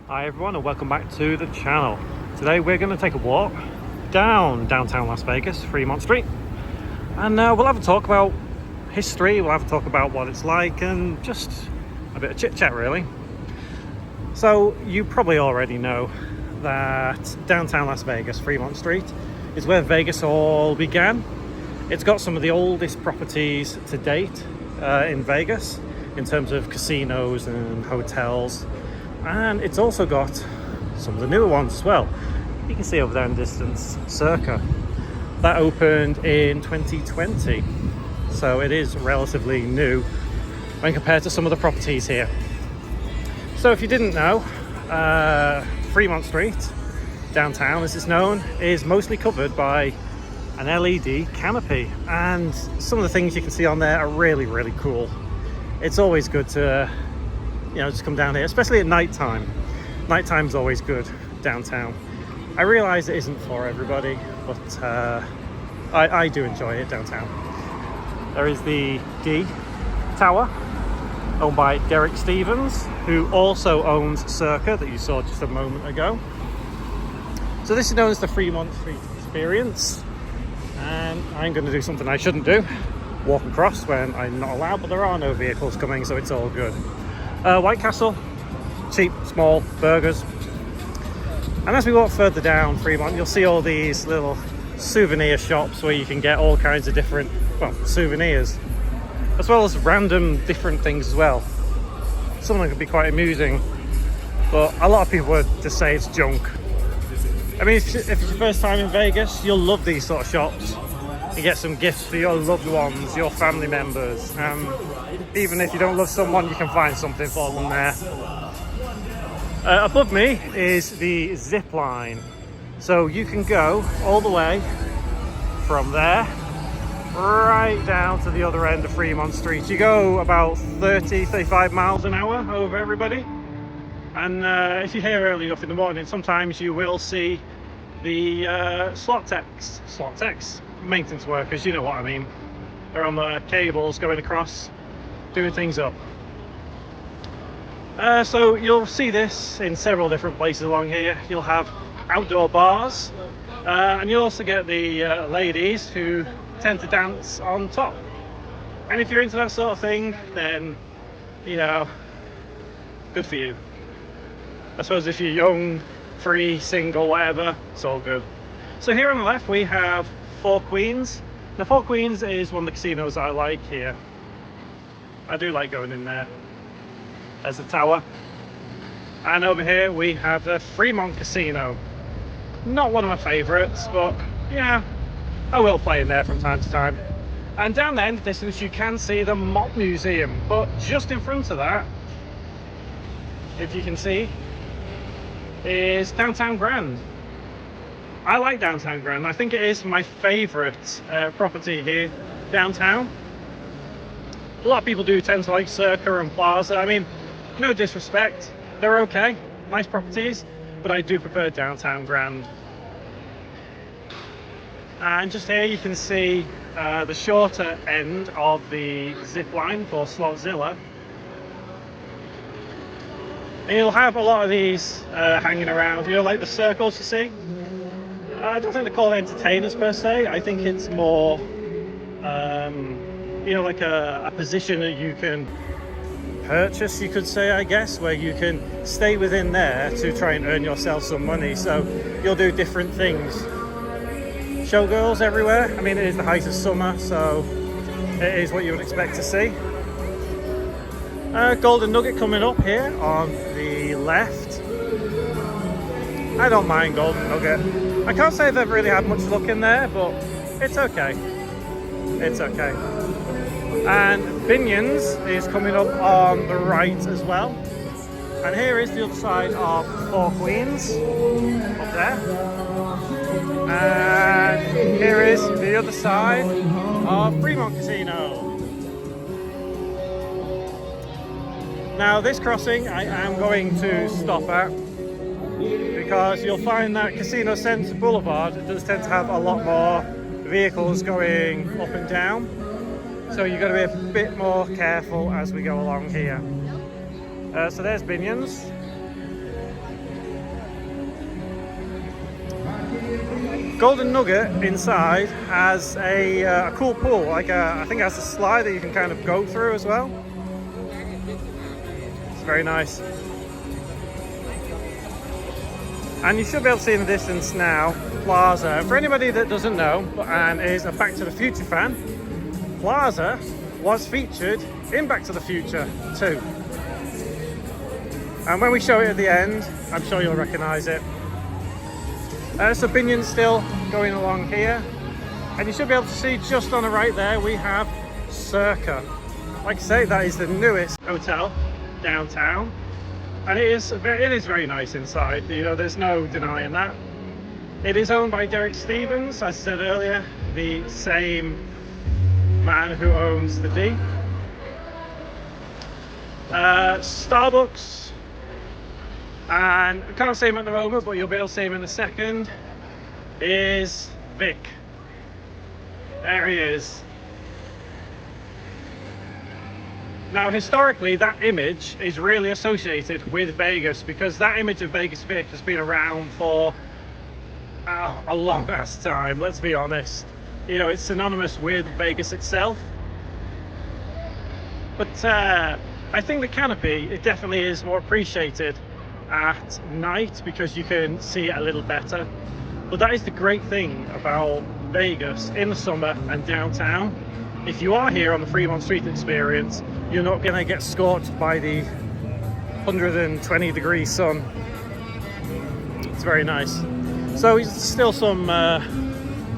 Hi everyone and welcome back to the channel. Today we're going to take a walk down downtown Las Vegas, Fremont Street, and we'll have a talk about history, we'll have a talk about what it's like, and just a bit of chit chat really. So you probably already know that downtown Las Vegas, Fremont Street, is where Vegas all began. It's got some of the oldest properties to date in Vegas in terms of casinos and hotels. And it's also got some of the newer ones as well. You can see over there in the distance, Circa. That opened in 2020. So it is relatively new when compared to some of the properties here. So if you didn't know, Fremont Street, downtown as it's known, is mostly covered by an LED canopy. And some of the things you can see on there are really, really cool. It's always good to just come down here, especially at night time. Nighttime's always good downtown. I realize it isn't for everybody, but I do enjoy it downtown. There is the D Tower, owned by Derek Stevens, who also owns Circa, that you saw just a moment ago. So this is known as the Fremont Street Experience, and I'm going to do something I shouldn't do, walk across when I'm not allowed, but there are no vehicles coming, so it's all good. White Castle, cheap, small burgers. And as we walk further down Fremont, you'll see all these little souvenir shops where you can get all kinds of different, souvenirs, as well as random different things as well. Some of them can be quite amusing, but a lot of people would just say it's junk. I mean, if it's your first time in Vegas, you'll love these sort of shops. You get some gifts for your loved ones, your family members. Even if you don't love someone, you can find something for them there. Above me is the zip line. So you can go all the way from there right down to the other end of Fremont Street. You go about 35 miles an hour over everybody. And if you're here early enough in the morning, sometimes you will see the slot techs, maintenance workers, you know what I mean. They're on the cables going across, doing things up. So you'll see this in several different places along here. You'll have outdoor bars, and you'll also get the ladies who tend to dance on top. And if you're into that sort of thing, then, good for you. I suppose if you're young, free, single, whatever, it's all good. So here on the left we have Four Queens. Now Four Queens is one of the casinos I like here. I do like going in there. There's the tower. And over here we have the Fremont Casino. Not one of my favourites, but yeah, I will play in there from time to time. And down there in the distance you can see the Mop Museum, but just in front of that, if you can see, is Downtown Grand. I like Downtown Grand. I think it is my favourite property here downtown. A lot of people do tend to like Circa and Plaza. I mean, no disrespect, they're okay, nice properties, but I do prefer Downtown Grand. And just here you can see the shorter end of the zip line for Slotzilla. And you'll have a lot of these hanging around, like the circles you see. I don't think they're called entertainers per se. I think it's more, like a position that you can purchase, you could say, I guess, where you can stay within there to try and earn yourself some money. So you'll do different things. Showgirls everywhere. I mean, it is the height of summer, so it is what you would expect to see. Golden Nugget coming up here on the left. I don't mind Golden Nugget. I can't say I've ever really had much luck in there, but it's okay. It's okay. And Binions is coming up on the right as well. And here is the other side of Four Queens, up there. And here is the other side of Fremont Casino. Now this crossing I am going to stop at, because you'll find that Casino Center Boulevard does tend to have a lot more vehicles going up and down, so you've got to be a bit more careful as we go along here. So there's Binions. Golden Nugget inside has a cool pool, like I think it has a slide that you can kind of go through as well. It's very nice. And you should be able to see in the distance now, Plaza. For anybody that doesn't know and is a Back to the Future fan, Plaza was featured in Back to the Future 2. And when we show it at the end, I'm sure you'll recognise it. So Binion's still going along here. And you should be able to see just on the right there, we have Circa. Like I say, that is the newest hotel downtown. And it is very nice inside. You know, there's no denying that. It is owned by Derek Stevens, as I said earlier, the same man who owns the D. Starbucks, and I can't see him at the moment, but you'll be able to see him in a second, is Vic. There he is. Now, historically, that image is really associated with Vegas because that image of Vegas Vic has been around for a long ass time, let's be honest. You know, it's synonymous with Vegas itself. But I think the canopy, it definitely is more appreciated at night because you can see it a little better. But that is the great thing about Vegas in the summer and downtown. If you are here on the Fremont Street experience, you're not going to get scorched by the 120-degree sun. It's very nice. So still some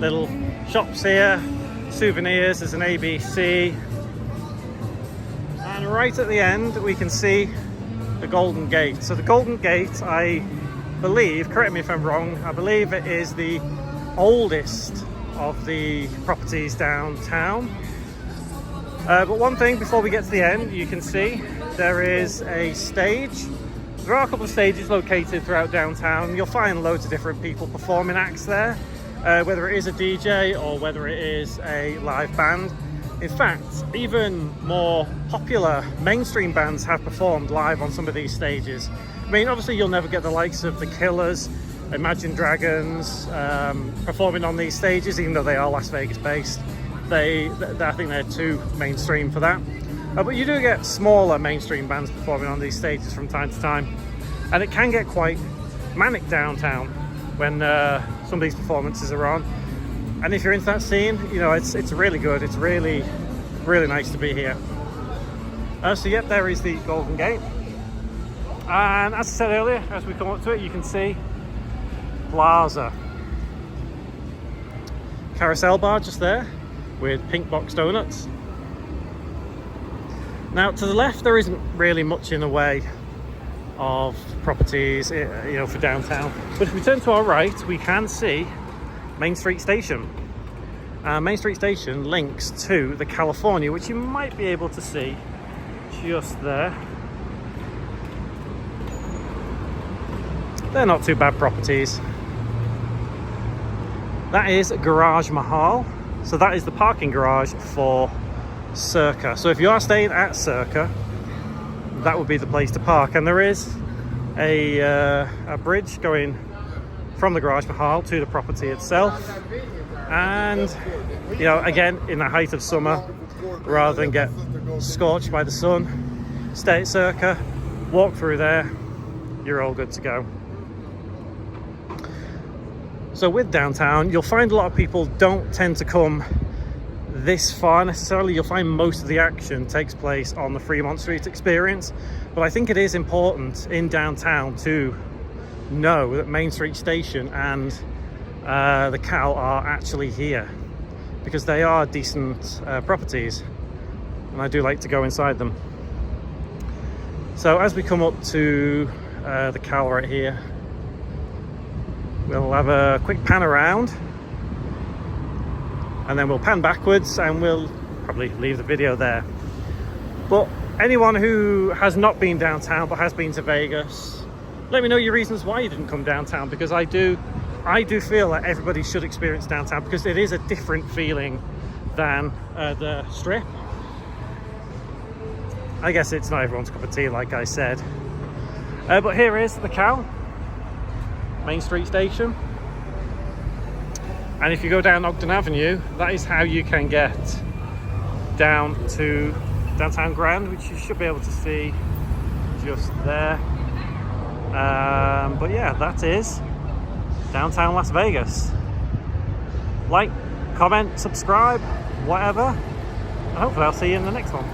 little shops here, souvenirs. There's an ABC. And right at the end, we can see the Golden Gate. So the Golden Gate, I believe, correct me if I'm wrong, I believe it is the oldest of the properties downtown. But one thing before we get to the end, you can see there is a stage. There are a couple of stages located throughout downtown. You'll find loads of different people performing acts there, whether it is a DJ or whether it is a live band. In fact, even more popular mainstream bands have performed live on some of these stages. I mean, obviously you'll never get the likes of the Killers, Imagine Dragons performing on these stages, even though they are Las Vegas based. I think they're too mainstream for that. But you do get smaller mainstream bands performing on these stages from time to time. And it can get quite manic downtown when some of these performances are on. And if you're into that scene, you know, it's really good. It's really nice to be here. So yep, there is the Golden Gate. And as I said earlier, as we come up to it, you can see Plaza. Carousel bar just there with pink box donuts. Now to the left, there isn't really much in the way of properties, you know, for downtown. But if we turn to our right, we can see Main Street Station. Main Street Station links to the California, which you might be able to see just there. They're not too bad properties. That is Garage Mahal. So that is the parking garage for Circa. So if you are staying at Circa, that would be the place to park. And there is a bridge going from the Garage Mahal to the property itself. And, you know, again, in the height of summer, rather than get scorched by the sun, stay at Circa, walk through there, you're all good to go. So with downtown, you'll find a lot of people don't tend to come this far necessarily. You'll find most of the action takes place on the Fremont Street experience. But I think it is important in downtown to know that Main Street Station and the Cal are actually here, because they are decent properties and I do like to go inside them. So as we come up to the Cal right here, we'll have a quick pan around and then we'll pan backwards and we'll probably leave the video there. But anyone who has not been downtown but has been to Vegas, let me know your reasons why you didn't come downtown, because I do feel that everybody should experience downtown, because it is a different feeling than the Strip. I guess it's not everyone's cup of tea, like I said. But here is the Cal, Main Street Station. And if you go down Ogden Avenue, that is how you can get down to downtown Grand, which you should be able to see just there. But yeah, that is downtown Las Vegas. Like, comment, subscribe, whatever. And hopefully I'll see you in the next one.